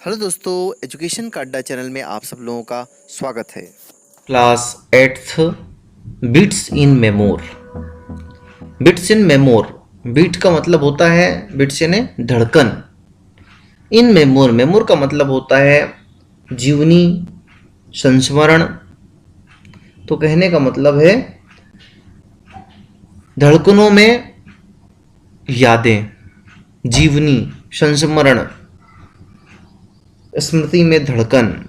Hello दोस्तों, education का अड्डा चैनल में आप सब लोगों का स्वागत है। Class eighth bits in memoir. Bits in memoir, beat का मतलब होता है बिट्स यानी धड़कन। इन मेमोर, मेमोर का मतलब होता है जीवनी, संस्मरण। तो कहने का मतलब है धड़कनों में यादें, जीवनी, संस्मरण, स्मृति में धड़कन।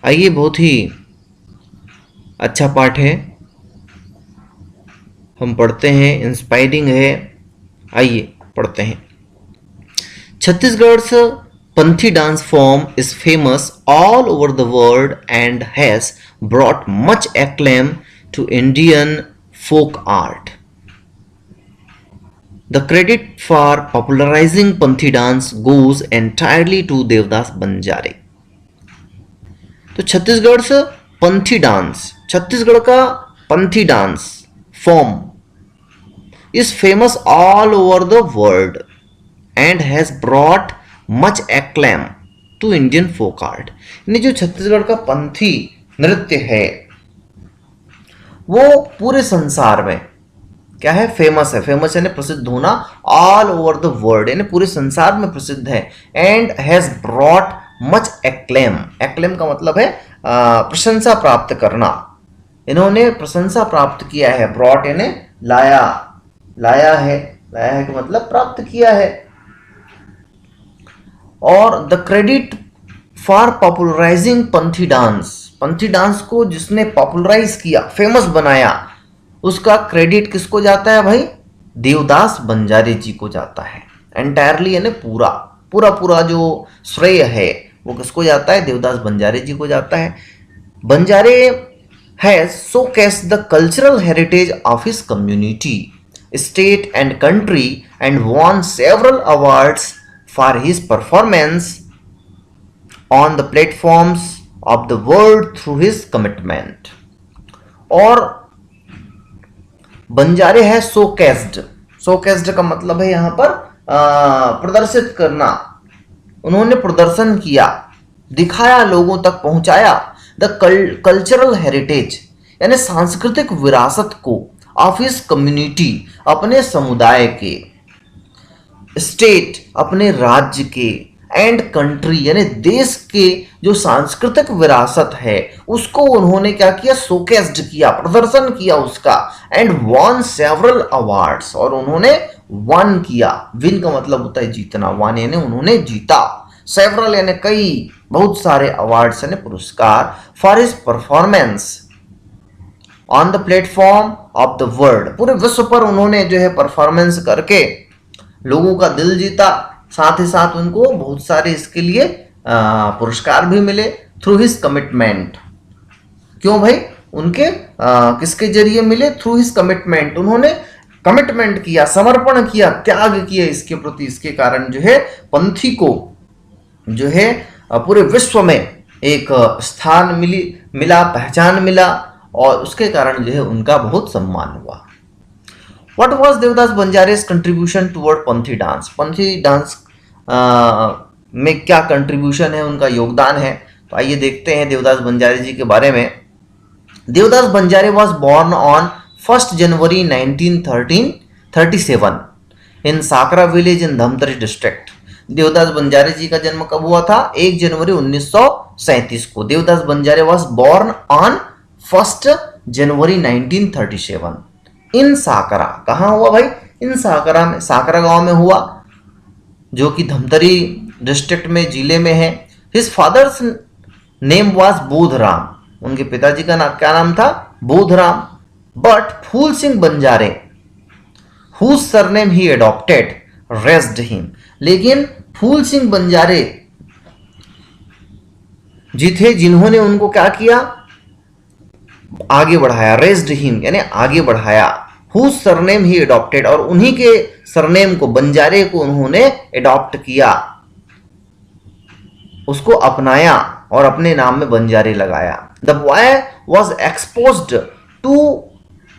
आइए, बहुत ही अच्छा पाठ है, हम पढ़ते हैं, इंस्पायरिंग है। आइए पढ़ते हैं। Chhattisgarh's Panthi dance form is famous all over the world and has brought much acclaim to Indian folk art. The credit for popularizing Panthi dance goes entirely to Devdas Banjare. तो छत्तीसगढ़ से पंथी dance, Chhattisgarh का Panthi dance form is famous all over the world and has brought much acclaim to Indian folk art. यानी जो छत्तीसगढ़ का पंथी नृत्य है वो पूरे संसार में क्या है, फेमस है। फेमस यानी प्रसिद्ध होना, ऑल ओवर द वर्ल्ड यानी पूरे संसार में प्रसिद्ध है। And has brought much acclaim, acclaim का मतलब है प्रशंसा प्राप्त करना। इन्होंने प्रशंसा प्राप्त किया है। ब्रॉट यानी लाया, लाया है, लाया है का मतलब प्राप्त किया है। और the credit for popularising Panthi dance, Panthi dance को जिसने पॉपुलराइज किया, फेमस बनाया, उसका क्रेडिट किसको जाता है भाई? देवदास बंजारे जी को जाता है। एंटायरली यानी पूरा पूरा पूरा जो श्रेय है वो किसको जाता है? देवदास बंजारे जी को जाता है। बंजारे has showcased the cultural heritage of his community, state and country and won several awards for his performance on the platforms of the world through his commitment. और बंजारे है शोकेस्ड, शोकेस्ड का मतलब है यहाँ पर प्रदर्शित करना। उन्होंने प्रदर्शन किया, दिखाया, लोगों तक पहुंचाया द कल्चरल हेरिटेज यानी सांस्कृतिक विरासत को, ऑफ हिज कम्युनिटी अपने समुदाय के, स्टेट अपने राज्य के, एंड कंट्री यानी देश के जो सांस्कृतिक विरासत है उसको उन्होंने क्या किया? शोकेस्ड किया, प्रदर्शन किया उसका। एंड वॉन सेवरल अवार्ड्स, और उन्होंने वन किया। विन का मतलब होता है जीतना, वन यानी उन्होंने जीता। सेवरल यानी कई, बहुत सारे अवार्ड्स यानी पुरस्कार। For his performance on the platform of the world, पूरे विश्व पर उन्होंने जो है परफॉर्मेंस करके लोगों का दिल जीता। साथ ही साथ उनको बहुत सारे इसके लिए पुरस्कार भी मिले। थ्रू हिज कमिटमेंट, क्यों भाई? उनके किसके जरिए मिले? थ्रू हिज कमिटमेंट, उन्होंने कमिटमेंट किया, समर्पण किया, त्याग किया इसके प्रति। इसके कारण जो है पंथी को जो है पूरे विश्व में एक स्थान मिला, पहचान मिला, और उसके कारण जो है उनका बहुत सम्मान हुआ। What was Devdas Banjare's contribution toward Panthi dance? Panthi dance में क्या कंट्रीब्यूशन है, उनका योगदान है? तो आइए देखते हैं देवदास बंजारे जी के बारे में। देवदास बंजारे was born on 1st January 1937 in Sakra village in Dhamtari district. Devdas Banjare ji का जन्म कब हुआ था? 1 जनवरी 1937 को। देवदास बंजारे was born on 1st January 1937 इन साकरा। कहाँ हुआ भाई? इन साकरा में, साकरा गांव में हुआ, जो कि धमतरी डिस्ट्रिक्ट में, जिले में है। His father's name was Bodhram, उनके पिताजी का नाम क्या नाम था? Bodhram. But Phool Singh Banjare whose surname he adopted raised him, लेकिन फूल सिंह बंजारे जी थे जिन्होंने उनको क्या किया? आगे बढ़ाया। रेस्ड हिम यानी आगे बढ़ाया। हुज सरनेम ही एडॉप्टेड, और उन्हीं के सरनेम को, बंजारे को उन्होंने एडॉप्ट किया, उसको अपनाया और अपने नाम में बंजारे लगाया। The boy was exposed to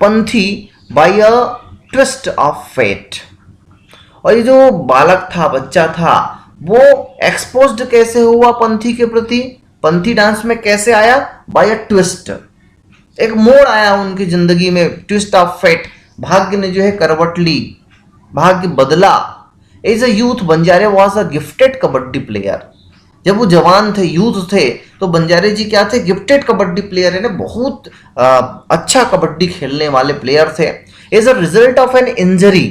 Panthi by a twist of fate, और ये जो बालक था, बच्चा था, वो एक्सपोज्ड कैसे हुआ पंथी के प्रति, पंथी डांस में कैसे आया? बाय अ ट्विस्ट, एक मोड़ आया उनकी जिंदगी में, ट्विस्ट ऑफ फेट, भाग्य ने जो है करवट ली, भाग्य बदला। As a youth Banjare was a gifted kabaddi player. जब वो जवान थे, यूथ थे, तो बंजारे जी क्या थे? गिफ्टेड कबड्डी प्लेयर, यानी बहुत अच्छा कबड्डी खेलने वाले प्लेयर थे। As a result of an injury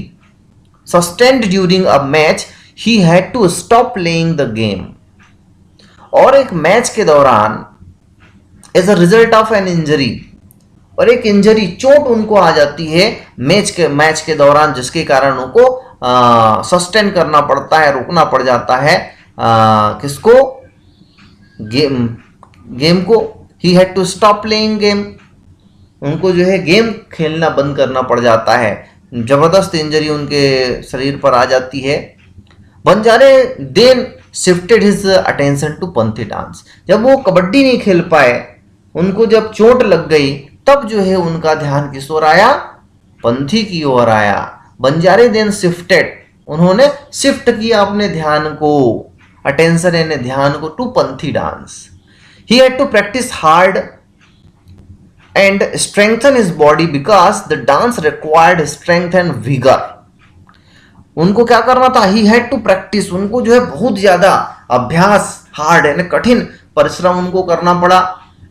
sustained during a match he had to stop playing the game. और एक मैच के दौरान as a result of an injury, और एक इंजरी, चोट उनको आ जाती है मैच के दौरान, जिसके कारण उनको सस्टेन करना पड़ता है, रोकना पड़ जाता है किसको? गेम को। He had to stop playing game, उनको जो है गेम खेलना बंद करना पड़ जाता है, जबरदस्त इंजरी उनके शरीर पर आ जाती है। Banjare then shifted his attention to Panthi dance. जब वो कबड्डी नहीं खेल पाए, उनको जब चोट लग गई, तब जो है उनका ध्यान किस ओर आया? पंथी की ओर आया। बंजारे देन शिफ्टेड, उन्होंने शिफ्ट किया अपने ध्यान को, अटेंशन यानी ध्यान को, to Panthi dance. He had to practice hard and strengthen his body because the dance required strength and vigour. उनको क्या करना था? ही हैड टू प्रैक्टिस, उनको जो है बहुत ज्यादा अभ्यास, हार्ड यानी कठिन परिश्रम उनको करना पड़ा,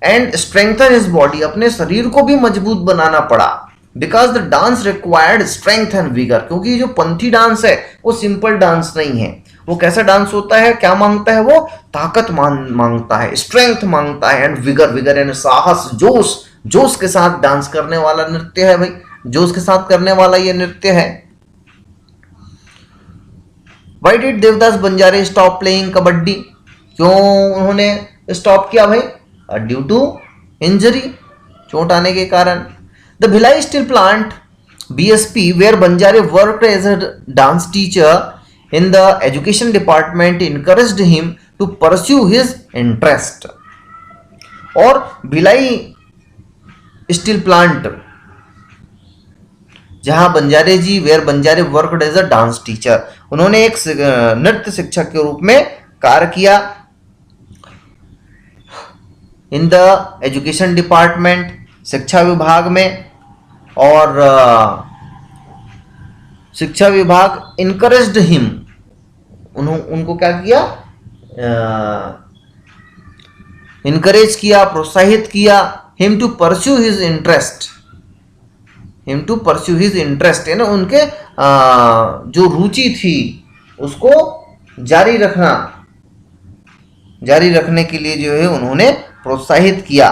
एंड स्ट्रेंथन हिज बॉडी, अपने शरीर को भी मजबूत बनाना पड़ा, because the dance required strength and vigour. क्योंकि जो पंथी डांस है वो सिंपल डांस नहीं है। वो कैसा डांस होता है? क्या मांगता है? वो ताकत मांगता है, स्ट्रेंथ मांगता है, एंड विगर, विगर यानी साहस, जोश, जोश के साथ डांस करने वाला नृत्य है भाई, जोश के साथ करने वाला ये नृत्य है। Why did Devdas Banjare stop playing kabaddi? क्यों उन्होंने स्टॉप किया भाई? ड्यू टू इंजरी, चोट आने के कारण। The Bhilai steel plant BSP where Banjare worked as a dance teacher in the education department encouraged him to pursue his interest। और भिलाई स्टील प्लांट, जहां Banjare ji, where Banjare worked as a dance teacher, उन्होंने एक नृत्य शिक्षक के रूप में कार्य किया इन द एजुकेशन डिपार्टमेंट, शिक्षा विभाग में। और शिक्षा विभाग इनकरेज्ड हिम, उनको क्या किया? इनकरेज किया, प्रोत्साहित किया, him to pursue his interest, him to pursue his interest है ना, उनके जो रुचि थी उसको जारी रखने के लिए जो है उन्होंने प्रोत्साहित किया।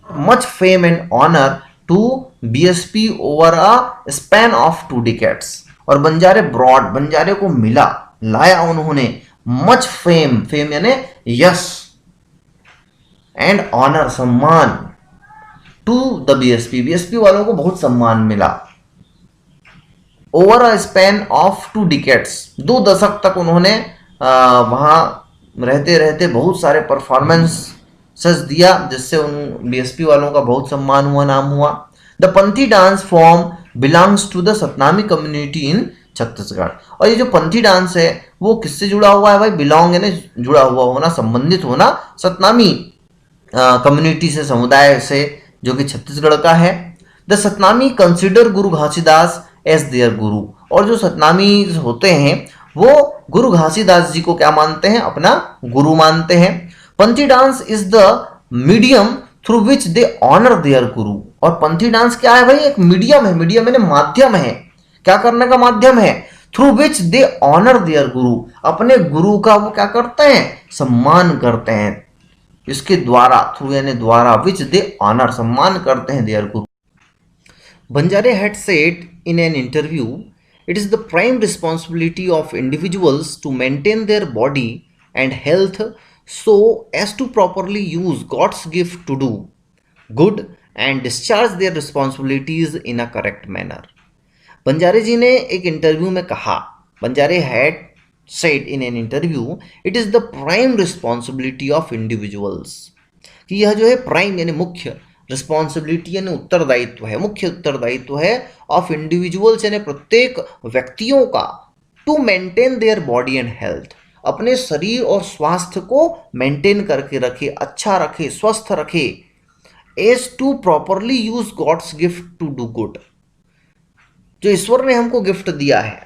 Much fame and honour to BSP over a span of 2 decades। और बंजारे ब्रॉड, बंजारे को मिला, लाया उन्होंने मच फेम, फेम यानी यश, एंड ऑनर, सम्मान, टू द BSP वालों को बहुत सम्मान मिला। Over a span of 2 decades, 2 दशक तक उन्होंने वहां रहते रहते बहुत सारे परफॉर्मेंसेस दिया, जिससे उन BSP वालों का बहुत सम्मान हुआ, नाम हुआ। The Panthi dance form belongs to the Satnami community in Chhattisgarh. और ये जो पंथी डांस है वो किससे जुड़ा हुआ है भाई? बिलोंग यानी जुड़ा हुआ होना, संबंधित होना, सतनामी कम्युनिटी से, समुदाय से, जो कि छत्तीसगढ़ का है। The Satnami consider Guru Ghasidas as there guru. और जो सतनामी होते हैं वो गुरु घासीदास जी को क्या मानते हैं? अपना गुरु मानते हैं। Panthi dance is the medium through which they honour their guru. और पंथी डांस क्या है भाई? एक मीडियम है, मीडियम यानी माध्यम है, क्या करने का माध्यम है? Through which they honour their guru, अपने गुरु का वो क्या करते हैं? सम्मान करते हैं। इसके द्वारा, थ्रू यानी द्वारा, विच दे ऑनर, सम्मान करते हैं there Guru. Banjare had said in an interview, it is the prime responsibility of individuals to maintain their body and health so as to properly use God's gift to do good and discharge their responsibilities in a correct manner। बंजारे जी ने एक interview में कहा, बंजारे had said in an interview, it is the prime responsibility of individuals, कि यह जो है prime यानी मुख्य, रिस्पॉन्सिबिलिटी यानी उत्तरदायित्व है, मुख्य उत्तरदायित्व है, ऑफ इंडिविजुअल्स यानी प्रत्येक व्यक्तियों का, to maintain their body and health, अपने शरीर और स्वास्थ्य को मेंटेन करके रखे, अच्छा रखे, स्वस्थ रखे, as to properly use God's gift to do good, जो ईश्वर ने हमको गिफ्ट दिया है,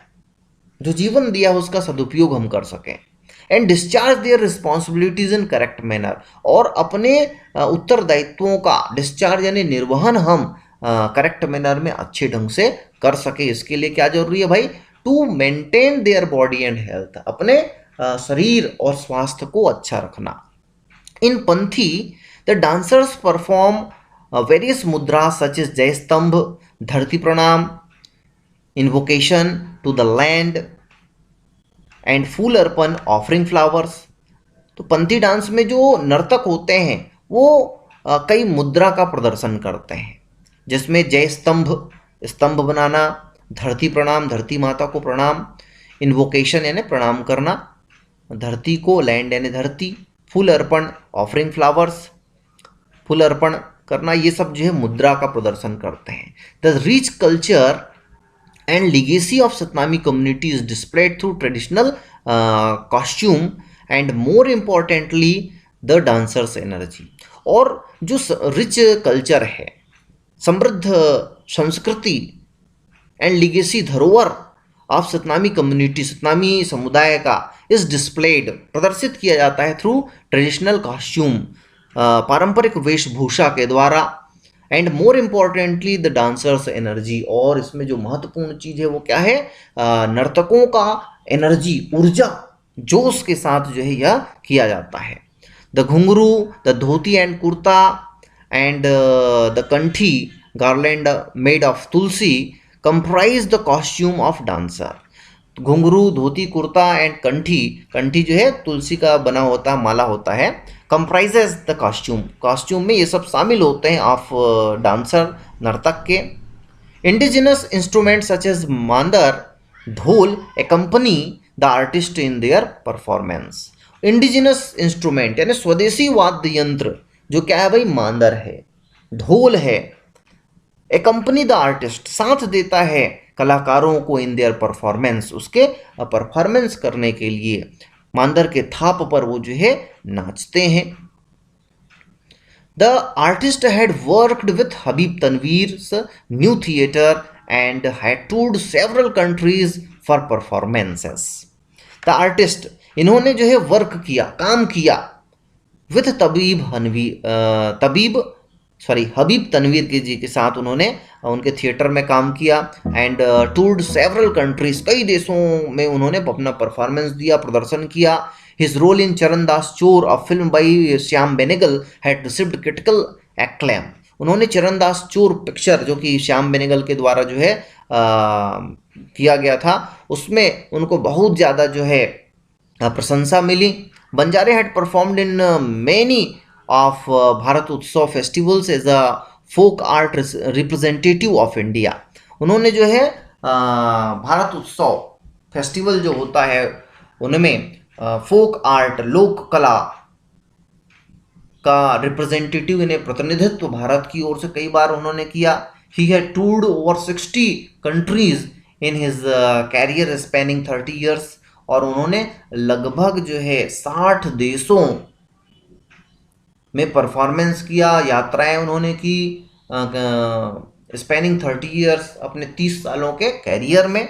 जो जीवन दिया है, उसका सदुपयोग हम कर सकें। And discharge there responsibilities in correct manner, और अपने उत्तरदायित्वों का डिस्चार्ज यानी निर्वहन हम करेक्ट मैनर में अच्छे ढंग से कर सके। इसके लिए क्या जरूरी है भाई? To maintain their body and health, अपने शरीर और स्वास्थ्य को अच्छा रखना। In Panthi the dancers perform various mudra such as jai stambh, dharti pranam, invocation to the land and phool arpan, offering flowers. तो पंथी डांस में जो नर्तक होते हैं वो कई मुद्रा का प्रदर्शन करते हैं, जिसमें जय स्तंभ, स्तंभ बनाना, धरती प्रणाम, धरती माता को प्रणाम, इन्वोकेशन यानी प्रणाम करना धरती को, लैंड यानी धरती, फूल अर्पण, ऑफरिंग फ्लावर्स, फूल अर्पण करना, ये सब जो है मुद्रा का प्रदर्शन करते हैं। The rich culture and legacy of Satnami community is displayed through traditional costume and more importantly the dancers energy। और जो रिच कल्चर है, समृद्ध संस्कृति एंड लीगेसी, धरोहर ऑफ सतनामी कम्युनिटी, सतनामी समुदाय का, इस डिस्प्लेड प्रदर्शित किया जाता है थ्रू ट्रेडिशनल कॉस्ट्यूम, पारंपरिक वेशभूषा के द्वारा, and more importantly the dancers energy. और इसमें जो महत्वपूर्ण चीज़ है वो क्या है? नर्तकों का एनर्जी, ऊर्जा, जोश के साथ जो है यह किया जाता है। The ghungroo, the dhoti and kurta and the kanthi garland made of tulsi comprise the costume of dancer. Ghungroo, dhoti, kurta and कंठी, कंठी जो है तुलसी का बना होता है, माला होता है, कंप्राइजेज द कॉस्ट्यूम, कॉस्ट्यूम में ये सब शामिल होते हैं ऑफ डांसर, नर्तक के। Indigenous instrument such as mandar, dhol accompany the artist in their performance. Indigenous instrument यानी स्वदेशी वाद्य यंत्र, जो क्या है भाई? मांदर है, ढोल है, एकम्पनी द आर्टिस्ट, साथ देता है कलाकारों को इन देयर परफॉर्मेंस, उसके परफॉर्मेंस करने के लिए मांदर के थाप पर वो जो है नाचते हैं। The artist had worked with Habib Tanvir's new theatre and had toured several countries for performances. The artist, इन्होंने जो है वर्क किया, काम किया, विथ हबीब तनवीर के जी के साथ उन्होंने उनके थिएटर में काम किया, एंड टूर्ड सेवरल कंट्रीज, कई देशों में उन्होंने अपना परफॉर्मेंस दिया, प्रदर्शन किया। हिज रोल इन चरणदास चोर, a film by Shyam Benegal, had received critical acclaim. उन्होंने चरणदास चोर पिक्चर, जो कि श्याम बेनेगल के द्वारा जो है किया गया था, उसमें उनको बहुत ज़्यादा जो है प्रशंसा मिली। Banjare had performed in many of Bharat Utsav festivals as a folk art representative of India. उन्होंने जो है भारत उत्सव फेस्टिवल जो होता है उनमें फोक आर्ट, लोक कला का रिप्रेजेंटेटिव, इन्हें प्रतिनिधित्व भारत की ओर से कई बार उन्होंने किया। He had toured over 60 countries in his career spanning 30 years, और उन्होंने लगभग जो है 60 देशों में परफॉर्मेंस किया, यात्राएं उन्होंने की स्पैनिंग 30 years, अपने 30 सालों के कैरियर में।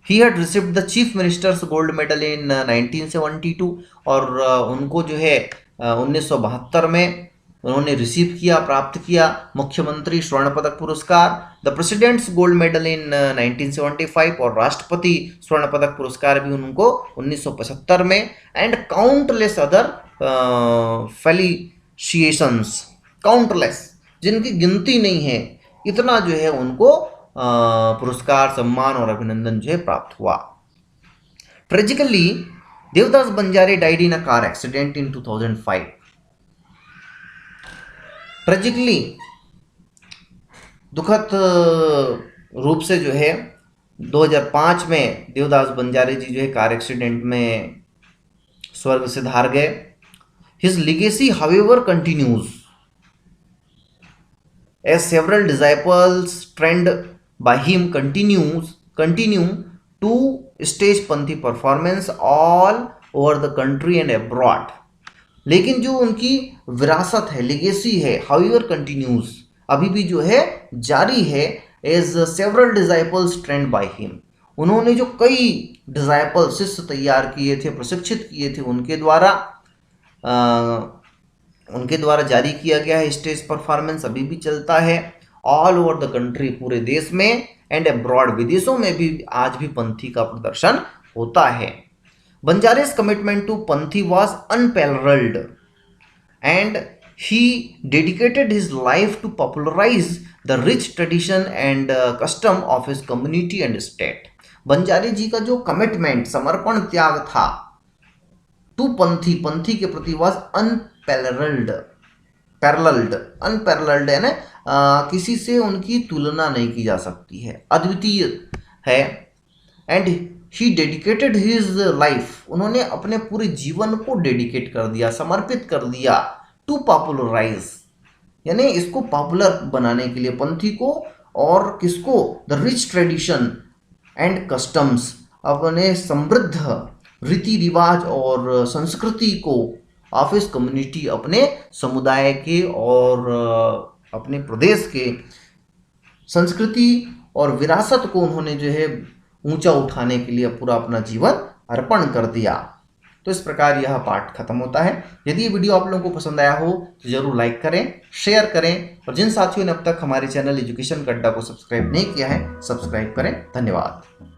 He had received the chief ministers gold medal इन 1972, और उनको जो है 1972 में उन्होंने रिसीव किया, प्राप्त किया मुख्यमंत्री स्वर्ण पदक पुरस्कार, the president's gold medal in 1975, और राष्ट्रपति स्वर्ण पदक पुरस्कार भी उनको 1975 में, एंड काउंटलेस अदर फेलिशिएशंस, काउंटलेस, जिनकी गिनती नहीं है, इतना जो है उनको पुरस्कार, सम्मान और अभिनंदन जो है प्राप्त हुआ। Tragically Devdas Banjare died in a car accident in 2005। Tragically, दुखद रूप से जो है 2005 में देवदास बंजारे जी जो है कार एक्सीडेंट में स्वर्ग से धार गए। His legacy however continues as several disciples trained by him continue to stage Panthi performance all over the country and abroad. लेकिन जो उनकी विरासत है, लेगेसी है, हाउएवर कंटिन्यूज, अभी भी जो है जारी है, as several disciples trained by him. उन्होंने जो कई डिसाइपल शिष्य तैयार किए थे, प्रशिक्षित किए थे, उनके द्वारा जारी किया गया है स्टेज परफॉर्मेंस अभी भी चलता है ऑल ओवर द कंट्री, पूरे देश में, एंड अब्रॉड, विदेशों में भी आज भी पंथी का प्रदर्शन होता है। बंजारे's commitment to Panthi was unparalleled and he dedicated his life to popularize the rich tradition and custom of his community and state। बंजारे जी का जो कमिटमेंट, समर्पण, त्याग था टू पंथी, पंथी के प्रति was unparalleled, अनपैरेलल्ड है ना, किसी से उनकी तुलना नहीं की जा सकती है, अद्वितीय है। And he dedicated his life, उन्होंने अपने पूरे जीवन को डेडिकेट कर दिया, समर्पित कर दिया, टू पॉपुलराइज, यानी इसको पॉपुलर बनाने के लिए पंथी को, और किसको, the rich tradition and customs, अपने समृद्ध रीति रिवाज और संस्कृति को, ऑफ हिज कम्युनिटी, अपने समुदाय के और अपने प्रदेश के संस्कृति और विरासत को उन्होंने जो है ऊंचा उठाने के लिए पूरा अपना जीवन अर्पण कर दिया। तो इस प्रकार यह पाठ खत्म होता है। यदि ये वीडियो आप लोगों को पसंद आया हो तो जरूर लाइक करें, शेयर करें, और जिन साथियों ने अब तक हमारे चैनल एजुकेशन गड्ढा को सब्सक्राइब नहीं किया है, सब्सक्राइब करें। धन्यवाद।